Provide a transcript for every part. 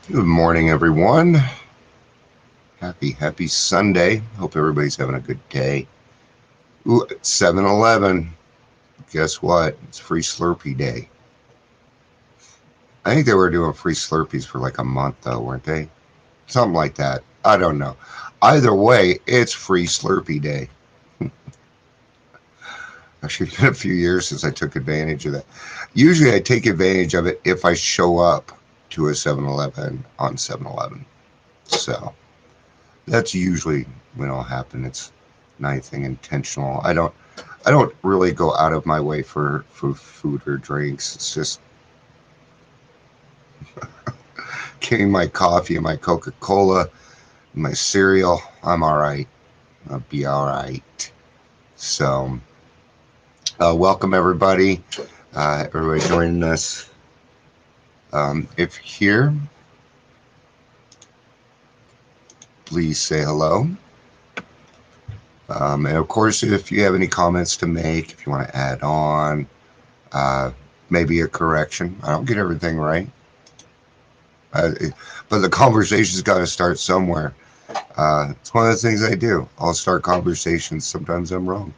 Good morning, everyone. Happy Sunday. Hope everybody's having a good day. Ooh, it's 7-Eleven. Guess what? It's Free Slurpee Day. I think they were doing free Slurpees for like a month, though, weren't they? Something like that. I don't know. Either way, it's Free Slurpee Day. Actually, it's been a few years since I took advantage of that. Usually, I take advantage of it if I show up to a 7-Eleven on 7-Eleven. So that's usually when it'll happen. It's nothing intentional. I don't really go out of my way for food or drinks. It's just getting my coffee and my Coca Cola, my cereal. I'm all right. I'll be all right. So, welcome everybody. Everybody joining us. If you're here, please say hello. And of course, if you have any comments to make, if you want to add on, uh, maybe a correction. I don't get everything right. Uh, but the conversation's got to start somewhere. It's one of the things I do. I'll start conversations. Sometimes I'm wrong,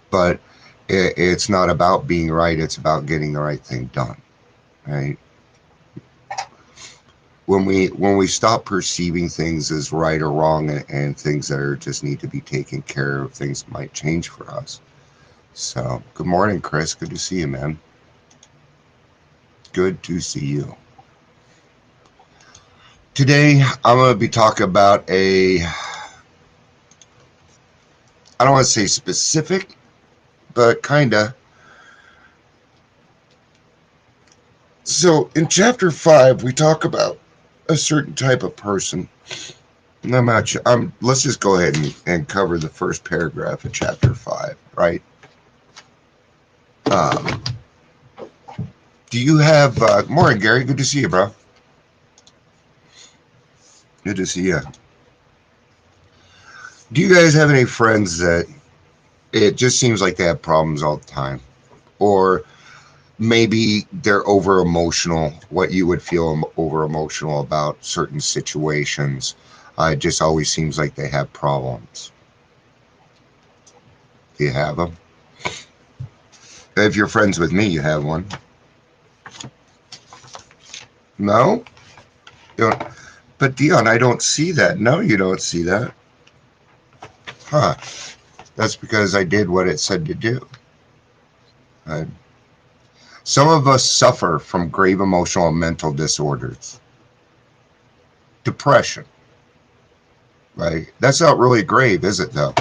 but it's not about being right. It's about getting the right thing done. Right? When we stop perceiving things as right or wrong and things that are just need to be taken care of, things might change for us. So, good morning, Chris. Good to see you, man. Good to see you. Today, I'm going to be talking about I don't want to say specific, but kind of. So in chapter 5, we talk about a certain type of person. And I'm not sure. Let's just go ahead and cover the first paragraph of chapter 5, right? Um, do you have, morning, Gary. Good to see you, bro. Good to see you. Do you guys have any friends that it just seems like they have problems all the time? Or maybe they're over emotional, what you would feel over emotional about certain situations. It just always seems like they have problems. Do you have them? If you're friends with me, you have one. No? You don't, but Dion, I don't see that. No, you don't see that. Huh. That's because I did what it said to do. Uh, some of us suffer from grave emotional and mental disorders. Depression, right? That's not really grave, is it, though?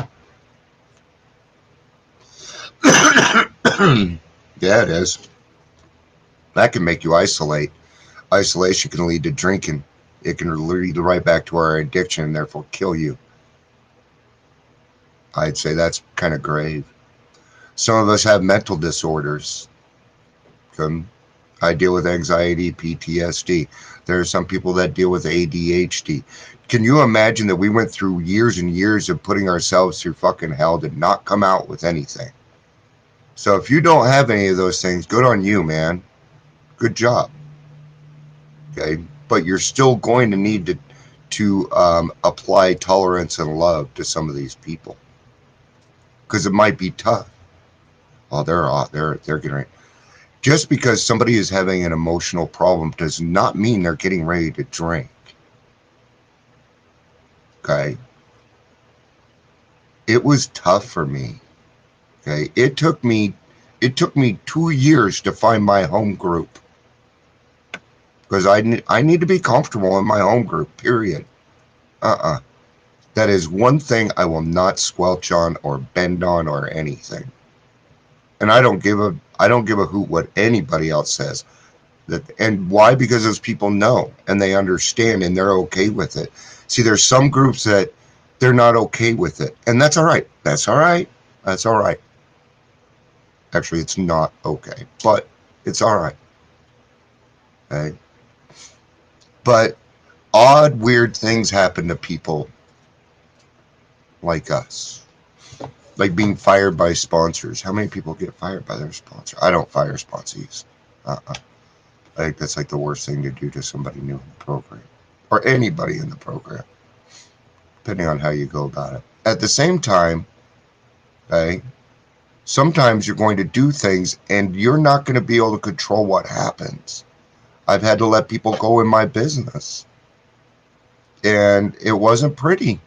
Yeah, it is. That can make you isolate. Isolation can lead to drinking. It can lead right back to our addiction and therefore kill you. I'd say that's kind of grave. Some of us have mental disorders. I deal with anxiety, PTSD. There are some people that deal with ADHD. Can you imagine that we went through years and years of putting ourselves through fucking hell to not come out with anything? So if you don't have any of those things, good on you, man. Good job. Okay, but you're still going to need to apply tolerance and love to some of these people because it might be tough. Oh, they're getting ready. Just because somebody is having an emotional problem does not mean they're getting ready to drink. Okay, it was tough for me. Okay, it took me 2 years to find my home group because I need to be comfortable in my home group. Period. That is one thing I will not squelch on or bend on or anything. And I don't give a hoot what anybody else says. And why? Because those people know and they understand and they're okay with it. See, there's some groups that they're not okay with it, and that's all right. That's all right. That's all right. Actually, it's not okay, but it's all right. Okay? But odd, weird things happen to people like us, like being fired by sponsors. How many people get fired by their sponsor? I don't fire sponsees. Uh-uh. I think that's like the worst thing to do to somebody new in the program, or anybody in the program, depending on how you go about it. At the same time, okay, sometimes you're going to do things and you're not going to be able to control what happens. I've had to let people go in my business, and it wasn't pretty,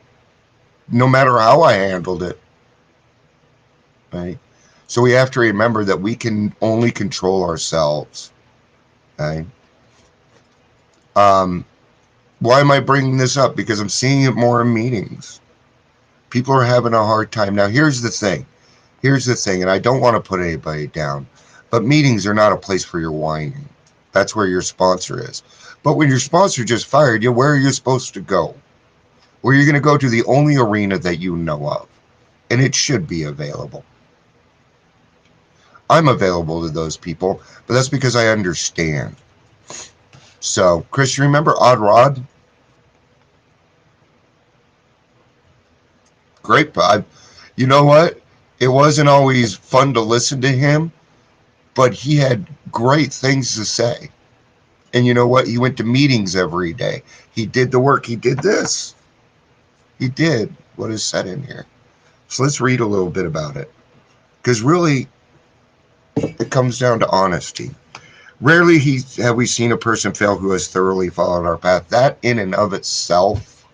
no matter how I handled it. Right? So we have to remember that we can only control ourselves. Okay? Why am I bringing this up? Because I'm seeing it more in meetings. People are having a hard time. Now, here's the thing. And I don't want to put anybody down, but meetings are not a place for your whining. That's where your sponsor is. But when your sponsor just fired you, where are you supposed to go? Well, you're going to go to the only arena that you know of, and it should be available. I'm available to those people, but that's because I understand. So, Chris, you remember Odd Rod? Great. You know what? It wasn't always fun to listen to him, but he had great things to say. And you know what? He went to meetings every day. He did the work. He did this. He did what is said in here. So let's read a little bit about it. Because really, it comes down to honesty. Rarely have we seen a person fail who has thoroughly followed our path. That in and of itself,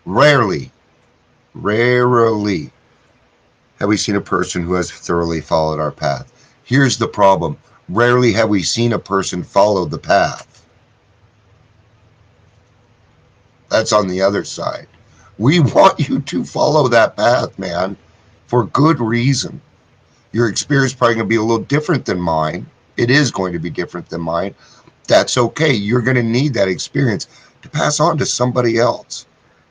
rarely have we seen a person who has thoroughly followed our path. Here's the problem. Rarely have we seen a person follow the path. That's on the other side. We want you to follow that path, man, for good reason. Your experience is probably going to be a little different than mine. It is going to be different than mine. That's okay. You're going to need that experience to pass on to somebody else.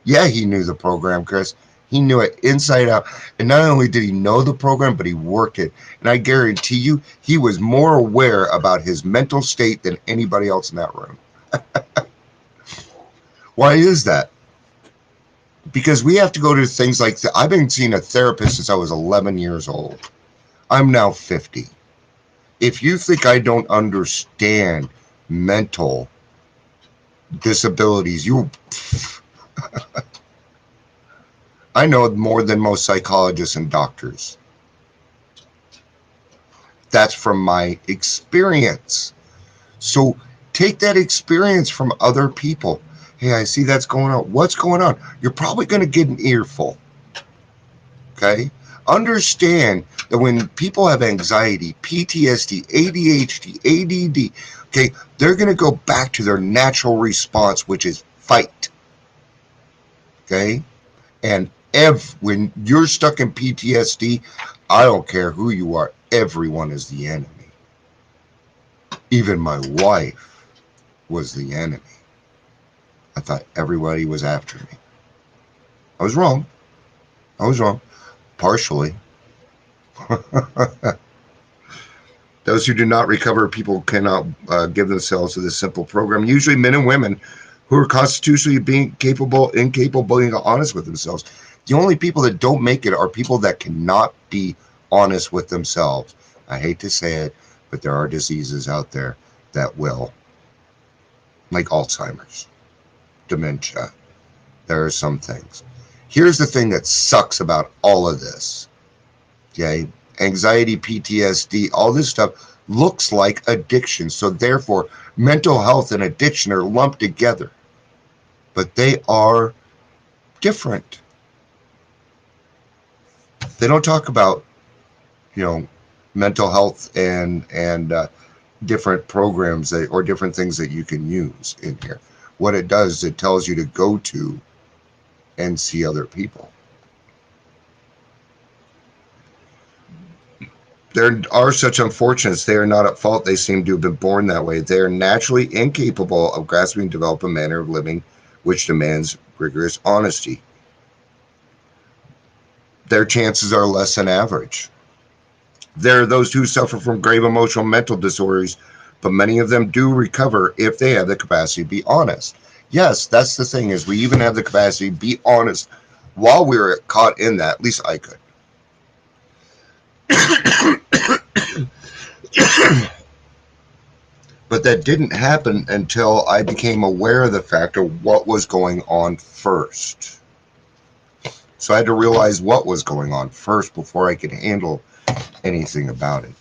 Yeah, he knew the program, Chris. He knew it inside out. And not only did he know the program, but he worked it. And I guarantee you, he was more aware about his mental state than anybody else in that room. Why is that? Because we have to go to things like I've been seeing a therapist since I was 11 years old. I'm now 50. If you think I don't understand mental disabilities, I know more than most psychologists and doctors. That's from my experience. So take that experience from other people. Hey, I see that's going on. What's going on? You're probably going to get an earful. Okay? Understand that when people have anxiety, PTSD, ADHD, ADD, okay, they're going to go back to their natural response, which is fight. Okay? And when you're stuck in PTSD, I don't care who you are, everyone is the enemy. Even my wife was the enemy. I thought everybody was after me. I was wrong. Partially. Those who do not recover, people cannot give themselves to this simple program. Usually men and women who are constitutionally incapable, being honest with themselves. The only people that don't make it are people that cannot be honest with themselves. I hate to say it, but there are diseases out there that will. Like Alzheimer's, dementia. There are some things. Here's the thing that sucks about all of this. Okay? Anxiety, PTSD, all this stuff looks like addiction. So therefore, mental health and addiction are lumped together. But they are different. They don't talk about, mental health and different programs or different things that you can use in here. What it does, it tells you to go to and see other people. There are such unfortunates. They are not at fault. They seem to have been born that way. They are naturally incapable of grasping and develop a manner of living which demands rigorous honesty. Their chances are less than average. There are those who suffer from grave emotional mental disorders, but many of them do recover if they have the capacity to be honest. Yes, that's the thing, is we even have the capacity to be honest while we were caught in that. At least I could. But that didn't happen until I became aware of the fact of what was going on first. So I had to realize what was going on first before I could handle anything about it.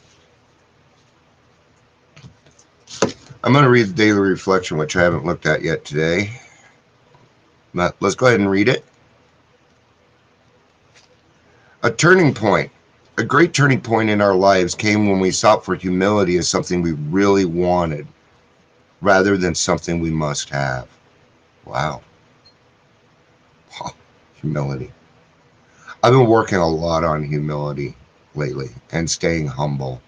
I'm going to read the daily reflection, which I haven't looked at yet today. Let's go ahead and read it. A turning point. A great turning point in our lives came when we sought for humility as something we really wanted, rather than something we must have. Wow. Humility. I've been working a lot on humility lately and staying humble.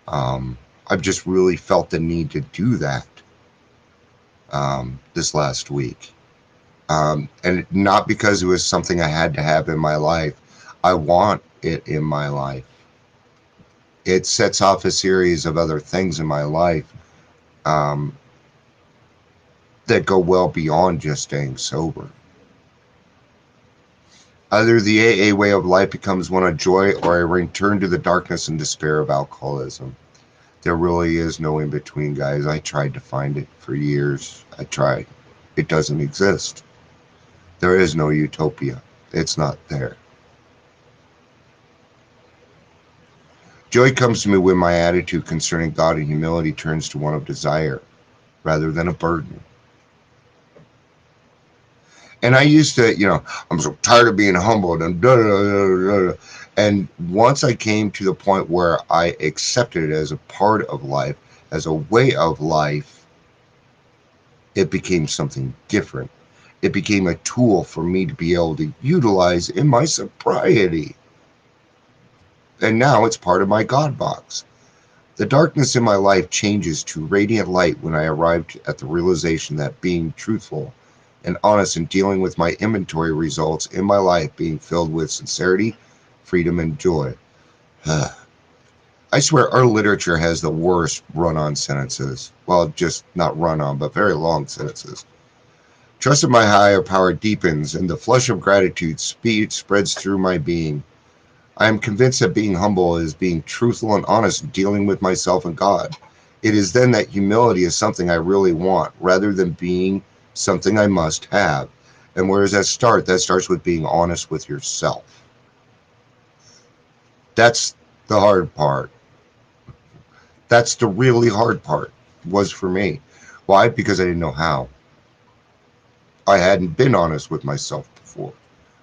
I've just really felt the need to do that this last week. And not because it was something I had to have in my life. I want it in my life. It sets off a series of other things in my life that go well beyond just staying sober. Either the AA way of life becomes one of joy, or I return to the darkness and despair of alcoholism. There really is no in between, guys. I tried to find it for years. I tried. It doesn't exist. There is no utopia. It's not there. Joy comes to me when my attitude concerning God and humility turns to one of desire rather than a burden. And I used to, I'm so tired of being humbled and And once I came to the point where I accepted it as a part of life, as a way of life, it became something different. It became a tool for me to be able to utilize in my sobriety. And now it's part of my God box. The darkness in my life changes to radiant light when I arrived at the realization that being truthful and honest in dealing with my inventory results in my life being filled with sincerity, freedom, and joy. I swear our literature has the worst run-on sentences. Well, just not run-on, but very long sentences. Trust in my higher power deepens, and the flush of gratitude spreads through my being. I am convinced that being humble is being truthful and honest in dealing with myself and God. It is then that humility is something I really want, rather than being something I must have. And where does that start? That starts with being honest with yourself. That's the hard part. That's the really hard part, was for me. Why? Because I didn't know how. I hadn't been honest with myself before.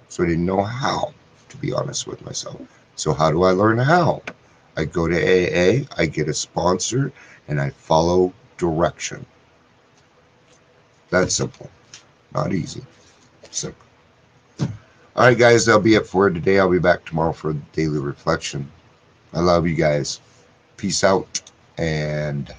So I didn't know how to be honest with myself. So how do I learn how? I go to AA, I get a sponsor, and I follow direction. That's simple. Not easy. Simple. All right, guys, that'll be it for today. I'll be back tomorrow for daily reflection. I love you guys. Peace out and